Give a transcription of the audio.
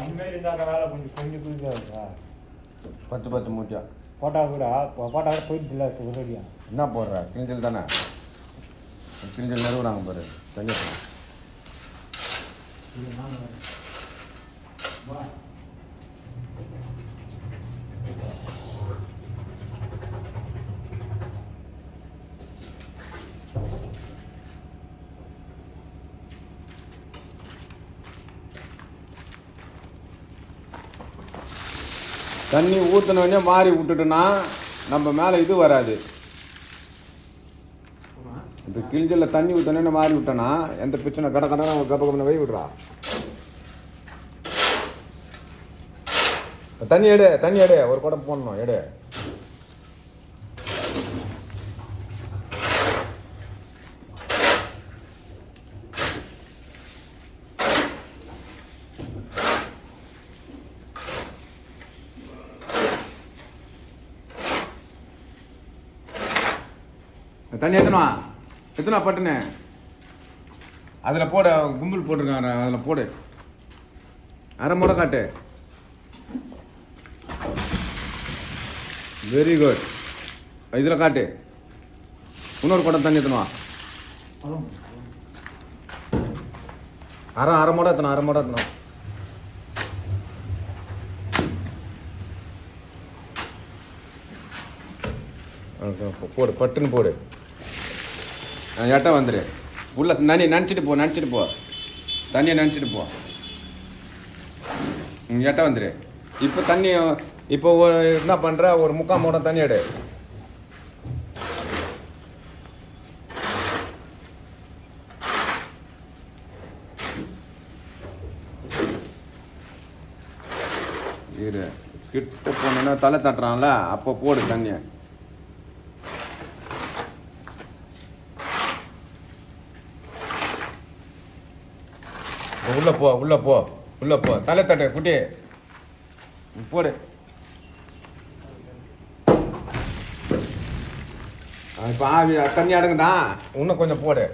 இனிமேல் இருந்தாங்க வேலை கொஞ்சம் கொஞ்சம் புரியுதா 10 மூட்டை போட்டா கூட போயிட்டு இல்லை உதவியா என்ன போடுற கிழிஞ்சல் தானே கிழிஞ்சல் நிறுவுறாங்க பாரு தண்ணி தண்ணி ஊற்றினோடனே மாறி விட்டுட்டோன்னா நம்ம மேலே இது வராது. இப்போ கிழிஞ்சலில் தண்ணி ஊற்றினோடனே மாறி விட்டோன்னா எந்த பிரச்சனை கடை கப்ப வை விடுறா. தண்ணி எடு ஒரு குடம் போடணும் எடு. தண்ணி எத்தனா பட்டுன்னு அதில் போட கும்பல் போட்டிருக்காங்க அதில் போடு. அரை மூடை காட்டு. Very good. இதில் காட்டு. இன்னொரு குடம் தண்ணி எத்தனா அரை மூடை எத்தனா போடு பட்டுன்னு போடு. எட்ட வந்துடு உள்ள நினச்சிட்டு போ தண்ணியை நினச்சிட்டு போ. எட்ட வந்துடு. இப்போ தண்ணி இப்போ என்ன பண்ணுற ஒரு 3/4 மூடம் தண்ணி எடு. இரு கிட்ட போனோன்னா தலை தட்டுறான்ல அப்போ போடு தண்ணியை. உள்ள போ தலை தட்டு குட்டி போடு. இப்போ ஆவி தண்ணி அடங்குதான் இன்னும் கொஞ்சம் போடு.